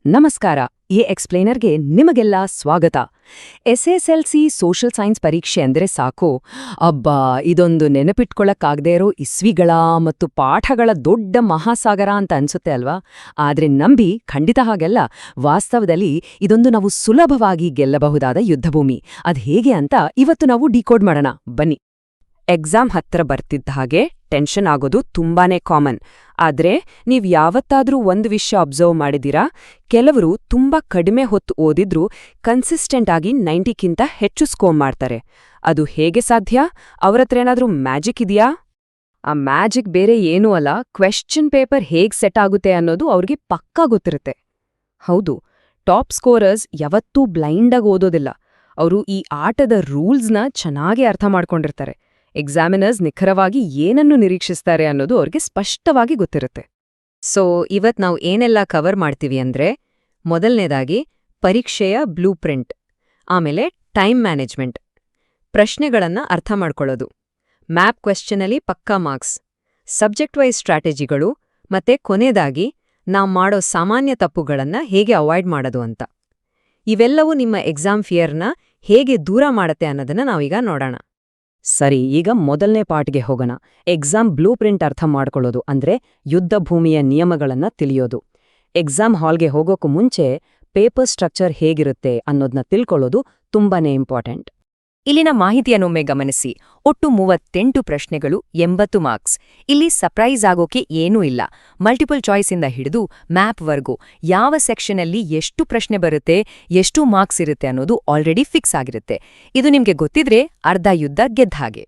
ನಮಸ್ಕಾರ. ಈ ಎಕ್ಸ್ಪ್ಲೇನರ್ಗೆ ನಿಮಗೆಲ್ಲ ಸ್ವಾಗತ. SSLC ಸೋಷಲ್ ಸೈನ್ಸ್ ಪರೀಕ್ಷೆ ಅಂದ್ರೆ ಸಾಕು, ಅಬ್ಬಾ ಇದೊಂದು ನೆನಪಿಟ್ಕೊಳ್ಳಕ್ಕಾಗದೇ ಇರೋ ಇಸ್ವಿಗಳ ಮತ್ತು ಪಾಠಗಳ ದೊಡ್ಡ ಮಹಾಸಾಗರ ಅಂತ ಅನ್ಸುತ್ತೆ ಅಲ್ವಾ? ಆದ್ರೆ ನಂಬಿ, ಖಂಡಿತ ಹಾಗೆಲ್ಲ. ವಾಸ್ತವದಲ್ಲಿ ಇದೊಂದು ನಾವು ಸುಲಭವಾಗಿ ಗೆಲ್ಲಬಹುದಾದ ಯುದ್ಧಭೂಮಿ. ಅದ್ ಹೇಗೆ ಅಂತ ಇವತ್ತು ನಾವು ಡಿಕೋಡ್ ಮಾಡೋಣ, ಬನ್ನಿ. ಎಕ್ಸಾಮ್ ಹತ್ರ ಬರ್ತಿದ್ದ ಹಾಗೆ ಟೆನ್ಷನ್ ಆಗೋದು ತುಂಬಾನೇ ಕಾಮನ್. ಆದ್ರೆ ನೀವ್ ಯಾವತ್ತಾದ್ರೂ ಒಂದು ವಿಷಯ ಅಬ್ಸರ್ವ್ ಮಾಡಿದೀರಾ? ಕೆಲವರು ತುಂಬಾ ಕಡಿಮೆ ಹೊತ್ತು ಓದಿದ್ರೂ ಕನ್ಸಿಸ್ಟೆಂಟ್ ಆಗಿ 90ಕ್ಕಿಂತ ಹೆಚ್ಚು ಸ್ಕೋರ್ ಮಾಡ್ತಾರೆ. ಅದು ಹೇಗೆ ಸಾಧ್ಯ? ಅವ್ರತ್ರ ಏನಾದ್ರೂ ಮ್ಯಾಜಿಕ್ ಇದೆಯಾ? ಆ ಮ್ಯಾಜಿಕ್ ಬೇರೆ ಏನೂ ಅಲ್ಲ, ಕ್ವೆಶ್ಚನ್ ಪೇಪರ್ ಹೇಗ್ ಸೆಟ್ ಆಗುತ್ತೆ ಅನ್ನೋದು ಅವ್ರಿಗೆ ಪಕ್ಕಾ ಗೊತ್ತಿರುತ್ತೆ. ಹೌದು, ಟಾಪ್ ಸ್ಕೋರರ್ಸ್ ಯಾವತ್ತೂ ಬ್ಲೈಂಡಾಗಿ ಓದೋದಿಲ್ಲ. ಅವರು ಈ ಆಟದ ರೂಲ್ಸ್ನ ಚೆನ್ನಾಗಿ ಅರ್ಥ ಮಾಡ್ಕೊಂಡಿರ್ತಾರೆ. ಎಕ್ಸಾಮಿನರ್ಸ್ ನಿಖರವಾಗಿ ಏನನ್ನು ನಿರೀಕ್ಷಿಸ್ತಾರೆ ಅನ್ನೋದು ಅವ್ರಿಗೆ ಸ್ಪಷ್ಟವಾಗಿ ಗೊತ್ತಿರುತ್ತೆ. ಸೊ ಇವತ್ ನಾವು ಏನೆಲ್ಲ ಕವರ್ ಮಾಡ್ತೀವಿ ಅಂದ್ರೆ, ಮೊದಲನೇದಾಗಿ ಪರೀಕ್ಷೆಯ ಬ್ಲೂ ಪ್ರಿಂಟ್, ಆಮೇಲೆ ಟೈಮ್ ಮ್ಯಾನೇಜ್ಮೆಂಟ್, ಪ್ರಶ್ನೆಗಳನ್ನ ಅರ್ಥ ಮಾಡ್ಕೊಳ್ಳೋದು, ಮ್ಯಾಪ್ ಕ್ವೆಶ್ಚನಲ್ಲಿ ಪಕ್ಕಾ ಮಾರ್ಕ್ಸ್, ಸಬ್ಜೆಕ್ಟ್ ವೈಸ್ ಸ್ಟ್ರಾಟಜಿಗಳು, ಮತ್ತೆ ಕೊನೆಯದಾಗಿ ನಾವು ಮಾಡೋ ಸಾಮಾನ್ಯ ತಪ್ಪುಗಳನ್ನ ಹೇಗೆ ಅವಾಯ್ಡ್ ಮಾಡೋದು ಅಂತ. ಇವೆಲ್ಲವೂ ನಿಮ್ಮ ಎಕ್ಸಾಮ್ ಫಿಯರ್ನ ಹೇಗೆ ದೂರ ಮಾಡತ್ತೆ ಅನ್ನೋದನ್ನ ನಾವೀಗ ನೋಡೋಣ. ಸರಿ, ಈಗ ಮೊದಲನೇ ಪಾರ್ಟ್ಗೆ ಹೋಗೋಣ. ಎಕ್ಸಾಮ್ ಬ್ಲೂ ಪ್ರಿಂಟ್ ಅರ್ಥ ಮಾಡ್ಕೊಳ್ಳೋದು ಅಂದ್ರೆ ಯುದ್ಧ ಭೂಮಿಯ ನಿಯಮಗಳನ್ನ ತಿಳಿಯೋದು. ಎಕ್ಸಾಮ್ ಹಾಲ್ಗೆ ಹೋಗೋಕ್ಕೂ ಮುಂಚೆ ಪೇಪರ್ ಸ್ಟ್ರಕ್ಚರ್ ಹೇಗಿರುತ್ತೆ ಅನ್ನೋದನ್ನ ತಿಳ್ಕೊಳ್ಳೋದು ತುಂಬಾನೇ ಇಂಪಾರ್ಟೆಂಟ್. ಇಲ್ಲಿನ ಮಾಹಿತಿಯನ್ನೊಮ್ಮೆ ಗಮನಿಸಿ. ಒಟ್ಟು 38 ಪ್ರಶ್ನೆಗಳು, 80 ಮಾರ್ಕ್ಸ್. ಇಲ್ಲಿ ಸರ್ಪ್ರೈಸ್ ಆಗೋಕೆ ಏನೂ ಇಲ್ಲ. ಮಲ್ಟಿಪಲ್ ಚಾಯ್ಸಿಂದ ಹಿಡಿದು ಮ್ಯಾಪ್ವರೆಗೂ ಯಾವ ಸೆಕ್ಷನಲ್ಲಿ ಎಷ್ಟು ಪ್ರಶ್ನೆ ಬರುತ್ತೆ, ಎಷ್ಟು ಮಾರ್ಕ್ಸ್ ಇರುತ್ತೆ ಅನ್ನೋದು ಆಲ್ರೆಡಿ ಫಿಕ್ಸ್ ಆಗಿರುತ್ತೆ. ಇದು ನಿಮ್ಗೆ ಗೊತ್ತಿದ್ರೆ ಅರ್ಧ ಯುದ್ಧ ಗೆದ್ದ ಹಾಗೆ.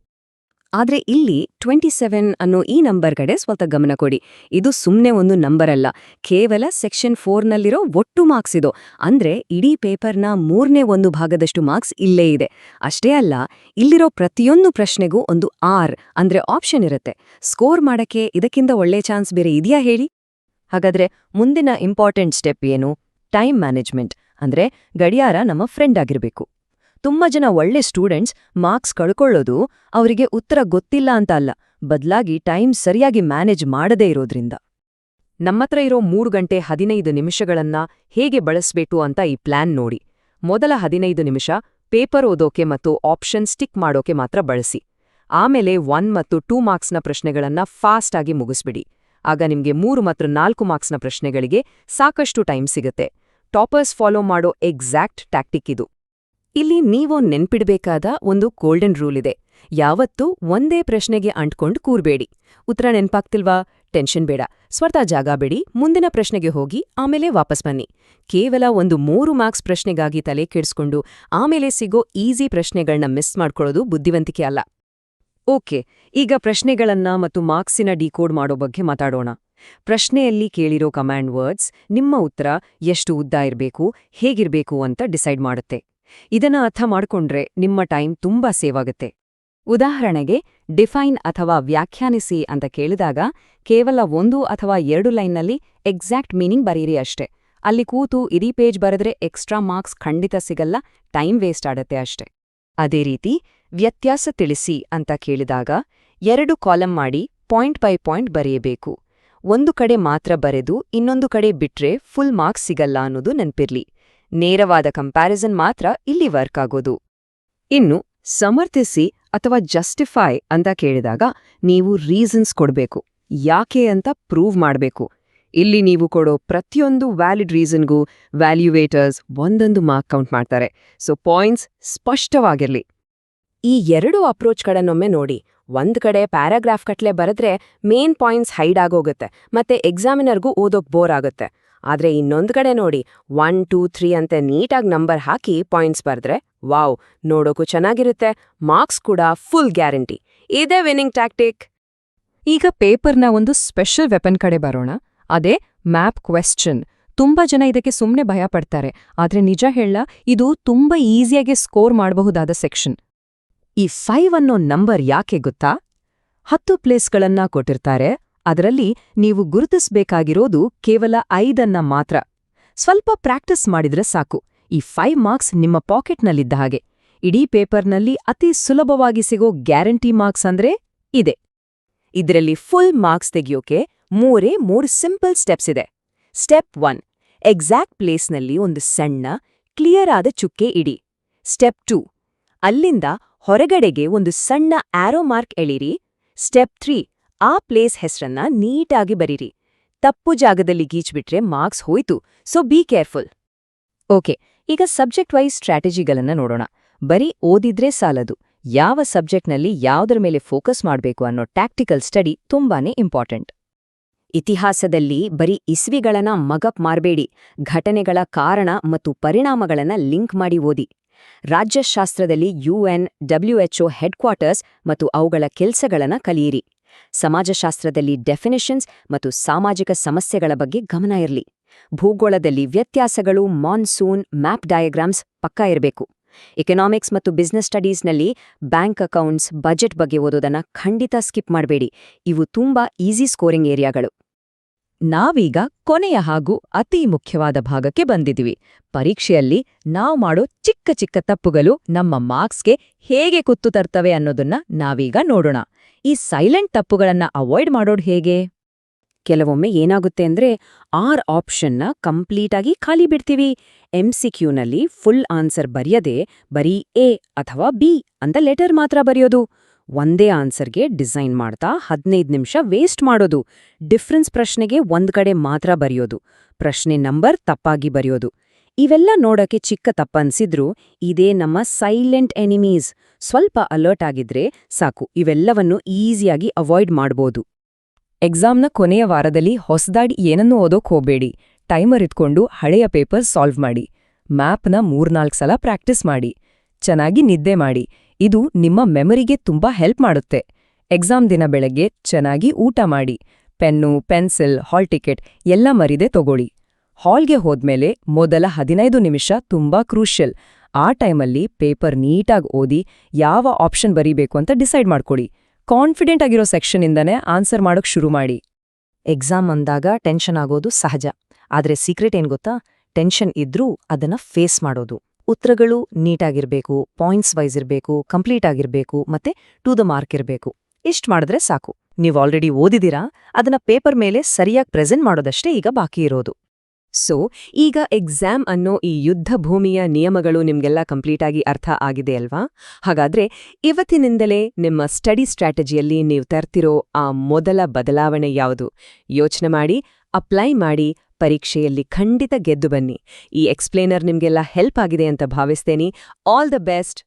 ಆದ್ರೆ ಇಲ್ಲಿ 27 ಅನ್ನೋ ಈ ನಂಬರ್ ಕಡೆ ಸ್ವಲ್ಪ ಗಮನ ಕೊಡಿ. ಇದು ಸುಮ್ನೆ ಒಂದು ನಂಬರ್ ಅಲ್ಲ, ಕೇವಲ ಸೆಕ್ಷನ್ 4ನಲ್ಲಿರೋ ಒಟ್ಟು ಮಾರ್ಕ್ಸ್ ಇದು. ಅಂದ್ರೆ ಇಡೀ ಪೇಪರ್ನ 1/3 ಭಾಗದಷ್ಟು ಮಾರ್ಕ್ಸ್ ಇಲ್ಲೇ ಇದೆ. ಅಷ್ಟೇ ಅಲ್ಲ, ಇಲ್ಲಿರೋ ಪ್ರತಿಯೊಂದು ಪ್ರಶ್ನೆಗೂ ಒಂದು ಆರ್ ಅಂದ್ರೆ ಆಪ್ಷನ್ ಇರುತ್ತೆ. ಸ್ಕೋರ್ ಮಾಡಕ್ಕೆ ಇದಕ್ಕಿಂತ ಒಳ್ಳೆ ಚಾನ್ಸ್ ಬೇರೆ ಇದೆಯಾ ಹೇಳಿ? ಹಾಗಾದ್ರೆ ಮುಂದಿನ ಇಂಪಾರ್ಟೆಂಟ್ ಸ್ಟೆಪ್ ಏನು? Time management. ಅಂದ್ರೆ ಗಡಿಯಾರ ನಮ್ಮ ಫ್ರೆಂಡ್ ಆಗಿರ್ಬೇಕು. ತುಂಬಾ ಜನ ಒಳ್ಳೆ ಸ್ಟೂಡೆಂಟ್ಸ್ ಮಾರ್ಕ್ಸ್ ಕಳ್ಕೊಳ್ಳೋದು ಅವರಿಗೆ ಉತ್ತರ ಗೊತ್ತಿಲ್ಲ ಅಂತ ಅಲ್ಲ, ಬದ್ಲಾಗಿ ಟೈಮ್ ಸರಿಯಾಗಿ ಮ್ಯಾನೇಜ್ ಮಾಡದೇ ಇರೋದ್ರಿಂದ. ನಮ್ಮತ್ರ ಇರೋ 3 ಗಂಟೆ 15 ನಿಮಿಷಗಳನ್ನ ಹೇಗೆ ಬಳಸ್ಬೇಕು ಅಂತ ಈ ಪ್ಲಾನ್ ನೋಡಿ. ಮೊದಲ 15 ನಿಮಿಷ ಪೇಪರ್ ಓದೋಕೆ ಮತ್ತು ಆಪ್ಷನ್ ಸ್ಟಿಕ್ ಮಾಡೋಕೆ ಮಾತ್ರ ಬಳಸಿ. ಆಮೇಲೆ 1 ಮತ್ತು 2 ಮಾರ್ಕ್ಸ್ನ ಪ್ರಶ್ನೆಗಳನ್ನ ಫಾಸ್ಟ್ ಆಗಿ ಮುಗಿಸ್ಬಿಡಿ. ಆಗ ನಿಮ್ಗೆ 3 ಮತ್ತು 4 ಮಾರ್ಕ್ಸ್ನ ಪ್ರಶ್ನೆಗಳಿಗೆ ಸಾಕಷ್ಟು ಟೈಮ್ ಸಿಗುತ್ತೆ. ಟಾಪರ್ಸ್ ಫಾಲೋ ಮಾಡೋ ಎಕ್ಸಾಕ್ಟ್ ಟ್ಯಾಕ್ಟಿಕ್ ಇದು. ಇಲ್ಲಿ ನೀವು ನೆನ್ಪಿಡ್ಬೇಕಾದ ಒಂದು ಗೋಲ್ಡನ್ ರೂಲ್ ಇದೆ. ಯಾವತ್ತೂ ಒಂದೇ ಪ್ರಶ್ನೆಗೆ ಅಂಟ್ಕೊಂಡು ಕೂರ್ಬೇಡಿ. ಉತ್ತರ ನೆನ್ಪಾಗ್ತಿಲ್ವಾ? ಟೆನ್ಷನ್ ಬೇಡ, ಸ್ವರ್ಥ ಜಾಗ ಬಿಡಿ, ಮುಂದಿನ ಪ್ರಶ್ನೆಗೆ ಹೋಗಿ ಆಮೇಲೆ ವಾಪಸ್ ಬನ್ನಿ. ಕೇವಲ ಒಂದು 3 ಮಾರ್ಕ್ಸ್ ಪ್ರಶ್ನೆಗಾಗಿ ತಲೆ ಕೆಡಿಸ್ಕೊಂಡು ಆಮೇಲೆ ಸಿಗೋ ಈಸಿ ಪ್ರಶ್ನೆಗಳನ್ನ ಮಿಸ್ ಮಾಡ್ಕೊಳ್ಳೋದು ಬುದ್ಧಿವಂತಿಕೆ ಅಲ್ಲ. ಓಕೆ, ಈಗ ಪ್ರಶ್ನೆಗಳನ್ನ ಮತ್ತು ಮಾರ್ಕ್ಸಿನ ಡಿಕೋಡ್ ಮಾಡೋ ಬಗ್ಗೆ ಮಾತಾಡೋಣ. ಪ್ರಶ್ನೆಯಲ್ಲಿ ಕೇಳಿರೋ ಕಮಾಂಡ್ ವರ್ಡ್ಸ್ ನಿಮ್ಮ ಉತ್ತರ ಎಷ್ಟು ಉದ್ದ ಇರಬೇಕು, ಹೇಗಿರ್ಬೇಕು ಅಂತ ಡಿಸೈಡ್ ಮಾಡುತ್ತೆ. ಇದನ್ನ ಅರ್ಥ ಮಾಡ್ಕೊಂಡ್ರೆ ನಿಮ್ಮ ಟೈಮ್ ತುಂಬಾ ಸೇವ್ ಆಗುತ್ತೆ. ಉದಾಹರಣೆಗೆ, ಡಿಫೈನ್ ಅಥವಾ ವ್ಯಾಖ್ಯಾನಿಸಿ ಅಂತ ಕೇಳಿದಾಗ ಕೇವಲ 1 ಅಥವಾ 2 ಲೈನ್ನಲ್ಲಿ ಎಕ್ಸಾಕ್ಟ್ ಮೀನಿಂಗ್ ಬರೀರಿ ಅಷ್ಟೆ. ಅಲ್ಲಿ ಕೂತು ಇಡೀ ಪೇಜ್ ಬರೆದ್ರೆ ಎಕ್ಸ್ಟ್ರಾ ಮಾರ್ಕ್ಸ್ ಖಂಡಿತ ಸಿಗಲ್ಲ, ಟೈಮ್ ವೇಸ್ಟ್ ಆಡತ್ತೆ ಅಷ್ಟೆ. ಅದೇ ರೀತಿ ವ್ಯತ್ಯಾಸ ತಿಳಿಸಿ ಅಂತ ಕೇಳಿದಾಗ 2 ಕಾಲಮ್ ಮಾಡಿ ಪಾಯಿಂಟ್ ಬೈ ಪಾಯಿಂಟ್ ಬರೆಯಬೇಕು. ಒಂದು ಕಡೆ ಮಾತ್ರ ಬರೆದು ಇನ್ನೊಂದು ಕಡೆ ಬಿಟ್ರೆ ಫುಲ್ ಮಾರ್ಕ್ಸ್ ಸಿಗಲ್ಲ ಅನ್ನೋದು ನೆನ್ಪಿರ್ಲಿ. ನೇರವಾದ ಕಂಪ್ಯಾರಿಸನ್ ಮಾತ್ರ ಇಲ್ಲಿ ವರ್ಕ್ ಆಗೋದು. ಇನ್ನು ಸಮರ್ಥಿಸಿ ಅಥವಾ ಜಸ್ಟಿಫೈ ಅಂತ ಕೇಳಿದಾಗ ನೀವು ರೀಸನ್ಸ್ ಕೊಡ್ಬೇಕು, ಯಾಕೆ ಅಂತ ಪ್ರೂವ್ ಮಾಡ್ಬೇಕು. ಇಲ್ಲಿ ನೀವು ಕೊಡೋ ಪ್ರತಿಯೊಂದು ವ್ಯಾಲಿಡ್ ರೀಸನ್ಗೂ ವ್ಯಾಲ್ಯೂವೇಟರ್ಸ್ ಒಂದೊಂದು ಮಾರ್ಕ್ ಕೌಂಟ್ ಮಾಡ್ತಾರೆ. ಸೊ ಪಾಯಿಂಟ್ಸ್ ಸ್ಪಷ್ಟವಾಗಿರ್ಲಿ. ಈ 2 ಅಪ್ರೋಚ್ಗಳನ್ನೊಮ್ಮೆ ನೋಡಿ. ಒಂದ್ ಕಡೆ ಪ್ಯಾರಾಗ್ರಾಫ್ ಕಟ್ಲೆ ಬರೆದ್ರೆ ಮೇನ್ ಪಾಯಿಂಟ್ಸ್ ಹೈಡ್ ಆಗೋಗುತ್ತೆ, ಮತ್ತೆ ಎಕ್ಸಾಮಿನರ್ಗೂ ಓದೋಕ್ ಬೋರ್ ಆಗುತ್ತೆ. ಆದ್ರೆ ಇನ್ನೊಂದು ಕಡೆ ನೋಡಿ, 1, 2, 3 ಅಂತ ನೀಟಾಗಿ ನಂಬರ್ ಹಾಕಿ ಪಾಯಿಂಟ್ಸ್ ಬರೆದ್ರೆ ವಾವ್, ನೋಡೋಕು ಚೆನ್ನಾಗಿರುತ್ತೆ, ಮಾರ್ಕ್ಸ್ ಕೂಡ ಫುಲ್ ಗ್ಯಾರಂಟಿ. ಇದೇ ವಿನ್ನಿಂಗ್ ಟ್ಯಾಕ್ಟಿಕ್. ಈಗ ಪೇಪರ್ನ ಒಂದು ಸ್ಪೆಷಲ್ ವೆಪನ್ ಕಡೆ ಬರೋಣ. ಅದೇ ಮ್ಯಾಪ್ ಕ್ವೆಶ್ಚನ್. ತುಂಬಾ ಜನ ಇದಕ್ಕೆ ಸುಮ್ನೆ ಭಯ ಪಡ್ತಾರೆ, ಆದ್ರೆ ನಿಜ ಹೇಳ, ಇದು ತುಂಬಾ ಈಸಿಯಾಗಿ ಸ್ಕೋರ್ ಮಾಡಬಹುದಾದ ಸೆಕ್ಷನ್. ಈ 5 ಅನ್ನೋ ನಂಬರ್ ಯಾಕೆ ಗೊತ್ತಾ? 10 ಪ್ಲೇಸ್ಗಳನ್ನ ಕೊಟ್ಟಿರ್ತಾರೆ, ಅದರಲ್ಲಿ ನೀವು ಗುರುತಿಸಬೇಕಾಗಿರೋದು ಕೇವಲ 5 ಮಾತ್ರ. ಸ್ವಲ್ಪ ಪ್ರಾಕ್ಟೀಸ್ ಮಾಡಿದ್ರೆ ಸಾಕು. ಈ 5 ಮಾರ್ಕ್ಸ್ ನಿಮ್ಮ ಪಾಕೆಟ್ನಲ್ಲಿದ್ದ ಹಾಗೆ. ಇಡೀ ಪೇಪರ್ನಲ್ಲಿ ಅತಿ ಸುಲಭವಾಗಿ ಸಿಗೋ ಗ್ಯಾರಂಟಿ ಮಾರ್ಕ್ಸ್ ಅಂದ್ರೆ ಇದೆ. ಇದರಲ್ಲಿ ಫುಲ್ ಮಾರ್ಕ್ಸ್ ತೆಗೆಯೋಕೆ 3 ಸಿಂಪಲ್ ಸ್ಟೆಪ್ಸ್ ಇದೆ. ಸ್ಟೆಪ್ 1, ಎಕ್ಸಾಕ್ಟ್ ಪ್ಲೇಸ್ನಲ್ಲಿ ಒಂದು ಸಣ್ಣ ಕ್ಲಿಯರ್ ಆದ ಚುಕ್ಕೆ ಇಡಿ. ಸ್ಟೆಪ್ 2, ಅಲ್ಲಿಂದ ಹೊರಗಡೆಗೆ ಒಂದು ಸಣ್ಣ ಆರೋ ಮಾರ್ಕ್ ಎಳೀರಿ. ಸ್ಟೆಪ್ 3, ಆ ಪ್ಲೇಸ್ ಹೆಸರನ್ನ ನೀಟಾಗಿ ಬರೀರಿ. ತಪ್ಪು ಜಾಗದಲ್ಲಿ ಗೀಚ್ಬಿಟ್ರೆ ಮಾರ್ಕ್ಸ್ ಹೋಯ್ತು, ಸೊ ಬಿ ಕೇರ್ಫುಲ್. ಓಕೆ, ಈಗ ಸಬ್ಜೆಕ್ಟ್ ವೈಸ್ ಸ್ಟ್ರಾಟಜಿಗಳನ್ನ ನೋಡೋಣ. ಬರೀ ಓದಿದ್ರೆ ಸಾಲದು, ಯಾವ ಸಬ್ಜೆಕ್ಟ್ನಲ್ಲಿ ಯಾವುದರ ಮೇಲೆ ಫೋಕಸ್ ಮಾಡಬೇಕು ಅನ್ನೋ ಟ್ಯಾಕ್ಟಿಕಲ್ ಸ್ಟಡಿ ತುಂಬಾನೇ ಇಂಪಾರ್ಟೆಂಟ್. ಇತಿಹಾಸದಲ್ಲಿ ಬರೀ ಇಸ್ವಿಗಳನ್ನ ಮಗಪ್ ಮಾರ್ಬೇಡಿ, ಘಟನೆಗಳ ಕಾರಣ ಮತ್ತು ಪರಿಣಾಮಗಳನ್ನ ಲಿಂಕ್ ಮಾಡಿ ಓದಿ. ರಾಜ್ಯಶಾಸ್ತ್ರದಲ್ಲಿ UN, WHO ಹೆಡ್ ಕ್ವಾರ್ಟರ್ಸ್ ಮತ್ತು ಅವುಗಳ ಕೆಲಸಗಳನ್ನ ಕಲಿಯಿರಿ. ಸಮಾಜಶಾಸ್ತ್ರದಲ್ಲಿ ಡೆಫಿನಿಷನ್ಸ್ ಮತ್ತು ಸಾಮಾಜಿಕ ಸಮಸ್ಯೆಗಳ ಬಗ್ಗೆ ಗಮನ ಇರಲಿ. ಭೂಗೋಳದಲ್ಲಿ ವ್ಯತ್ಯಾಸಗಳು, ಮಾನ್ಸೂನ್, ಮ್ಯಾಪ್ ಡಯಾಗ್ರಾಮ್ಸ್ ಪಕ್ಕಾ ಇರಬೇಕು. ಎಕನಾಮಿಕ್ಸ್ ಮತ್ತು ಬಿಸ್ನೆಸ್ ಸ್ಟಡೀಸ್ನಲ್ಲಿ ಬ್ಯಾಂಕ್ ಅಕೌಂಟ್ಸ್, ಬಜೆಟ್ ಬಗ್ಗೆ ಓದೋದನ್ನ ಖಂಡಿತ ಸ್ಕಿಪ್ ಮಾಡಬೇಡಿ. ಇವು ತುಂಬಾ ಈಸಿ ಸ್ಕೋರಿಂಗ್ ಏರಿಯಾಗಳು. ನಾವೀಗ ಕೊನೆಯ ಹಾಗೂ ಅತಿ ಮುಖ್ಯವಾದ ಭಾಗಕ್ಕೆ ಬಂದಿದ್ದೀವಿ. ಪರೀಕ್ಷೆಯಲ್ಲಿ ನಾವು ಮಾಡೋ ಚಿಕ್ಕ ಚಿಕ್ಕ ತಪ್ಪುಗಳು ನಮ್ಮ ಮಾರ್ಕ್ಸ್ಗೆ ಹೇಗೆ ಕುತ್ತು ತರ್ತವೆ ಅನ್ನೋದನ್ನ ನಾವೀಗ ನೋಡೋಣ. ಈ ಸೈಲೆಂಟ್ ತಪ್ಪುಗಳನ್ನ ಅವಾಯ್ಡ್ ಮಾಡೋದು ಹೇಗೆ? ಕೆಲವೊಮ್ಮೆ ಏನಾಗುತ್ತೆ ಅಂದ್ರೆ 6 ಆಪ್ಷನ್ನ ಕಂಪ್ಲೀಟಾಗಿ ಖಾಲಿ ಬಿಡ್ತೀವಿ. MCQನಲ್ಲಿ ಫುಲ್ ಆನ್ಸರ್ ಬರೆಯದೆ ಬರೀ A ಅಥವಾ B ಅಂತ ಲೆಟರ್ ಮಾತ್ರ ಬರೆಯೋದು. ಒಂದೇ ಆನ್ಸರ್ಗೆ ಡಿಸೈನ್ ಮಾಡ್ತಾ 15 ನಿಮಿಷ ವೇಸ್ಟ್ ಮಾಡೋದು. ಡಿಫ್ರೆನ್ಸ್ ಪ್ರಶ್ನೆಗೆ ಒಂದ್ ಕಡೆ ಮಾತ್ರ ಬರೆಯೋದು. ಪ್ರಶ್ನೆ ನಂಬರ್ ತಪ್ಪಾಗಿ ಬರೆಯೋದು. ಇವೆಲ್ಲ ನೋಡಕ್ಕೆ ಚಿಕ್ಕ ತಪ್ಪನ್ಸಿದ್ರೂ ಇದೇ ನಮ್ಮ ಸೈಲೆಂಟ್ ಎನಿಮೀಸ್. ಸ್ವಲ್ಪ ಅಲರ್ಟ್ ಆಗಿದ್ರೆ ಸಾಕು, ಇವೆಲ್ಲವನ್ನು ಈಸಿಯಾಗಿ ಅವಾಯ್ಡ್ ಮಾಡ್ಬೋದು. ಎಕ್ಸಾಮ್ನ ಕೊನೆಯ ವಾರದಲ್ಲಿ ಹೊಸದಾಗಿ ಏನನ್ನೂ ಓದೋಕ್ ಹೋಗ್ಬೇಡಿ. ಟೈಮರ್ ಇಟ್ಕೊಂಡು ಹಳೆಯ ಪೇಪರ್ ಸಾಲ್ವ್ ಮಾಡಿ. ಮ್ಯಾಪ್ನ 3-4 ಸಲ ಪ್ರಾಕ್ಟೀಸ್ ಮಾಡಿ. ಚೆನ್ನಾಗಿ ನಿದ್ದೆ ಮಾಡಿ. ಇದು ನಿಮ್ಮ ಮೆಮರಿಗೆ ತುಂಬಾ ಹೆಲ್ಪ್ ಮಾಡುತ್ತೆ. ಎಕ್ಸಾಮ್ ದಿನ ಬೆಳಗ್ಗೆ ಚೆನ್ನಾಗಿ ಊಟ ಮಾಡಿ. ಪೆನ್ನು, ಪೆನ್ಸಿಲ್, ಹಾಲ್ ಟಿಕೆಟ್ ಎಲ್ಲ ಮರಿದೆ ತಗೊಳ್ಳಿ. ಹಾಲ್ಗೆ ಹೋದ್ಮೇಲೆ ಮೊದಲ 15 ನಿಮಿಷ ತುಂಬಾ ಕ್ರೂಷಿಯಲ್. ಆ ಟೈಮಲ್ಲಿ ಪೇಪರ್ ನೀಟಾಗಿ ಓದಿ ಯಾವ ಆಪ್ಷನ್ ಬರೀಬೇಕು ಅಂತ ಡಿಸೈಡ್ ಮಾಡ್ಕೊಳ್ಳಿ. ಕಾನ್ಫಿಡೆಂಟ್ ಆಗಿರೋ ಸೆಕ್ಷನ್ನಿಂದನೇ ಆನ್ಸರ್ ಮಾಡೋಕ್ ಶುರು ಮಾಡಿ. ಎಕ್ಸಾಮ್ ಅಂದಾಗ ಟೆನ್ಷನ್ ಆಗೋದು ಸಹಜ. ಆದ್ರೆ ಸೀಕ್ರೆಟ್ ಏನ್ ಗೊತ್ತಾ? ಟೆನ್ಷನ್ ಇದ್ರೂ ಅದನ್ನ ಫೇಸ್ ಮಾಡೋದು. ಉತ್ತರಗಳು ನೀಟಾಗಿರ್ಬೇಕು, ಪಾಯಿಂಟ್ಸ್ ವೈಸ್ ಇರಬೇಕು, ಕಂಪ್ಲೀಟ್ ಆಗಿರ್ಬೇಕು, ಮತ್ತೆ ಟು ದ ಮಾರ್ಕ್ ಇರಬೇಕು. ಇಷ್ಟು ಮಾಡಿದ್ರೆ ಸಾಕು. ನೀವು ಆಲ್ರೆಡಿ ಓದಿದಿರಾ, ಅದನ್ನ ಪೇಪರ್ ಮೇಲೆ ಸರಿಯಾಗಿ ಪ್ರೆಸೆಂಟ್ ಮಾಡೋದಷ್ಟೇ ಈಗ ಬಾಕಿ ಇರೋದು. ಸೊ ಈಗ ಎಕ್ಸಾಮ್ ಅನ್ನೋ ಈ ಯುದ್ಧ ಭೂಮಿಯ ನಿಯಮಗಳು ನಿಮ್ಗೆಲ್ಲ ಕಂಪ್ಲೀಟಾಗಿ ಅರ್ಥ ಆಗಿದೆ ಅಲ್ವಾ? ಹಾಗಾದ್ರೆ ಇವತ್ತಿನಿಂದಲೇ ನಿಮ್ಮ ಸ್ಟಡಿ ಸ್ಟ್ರಾಟಜಿಯಲ್ಲಿ ನೀವು ತರ್ತಿರೋ ಆ ಮೊದಲ ಬದಲಾವಣೆ ಯಾವುದು? ಯೋಚನೆ ಮಾಡಿ, ಅಪ್ಲೈ ಮಾಡಿ, ಪರೀಕ್ಷೆಯಲ್ಲಿ ಖಂಡಿತ ಗೆದ್ದು ಬನ್ನಿ. ಈ ಎಕ್ಸ್ಪ್ಲೇನರ್ ನಿಮ್ಗೆಲ್ಲ ಹೆಲ್ಪ್ ಆಗಿದೆ ಅಂತ ಭಾವಿಸ್ತೇನೆ. All the best.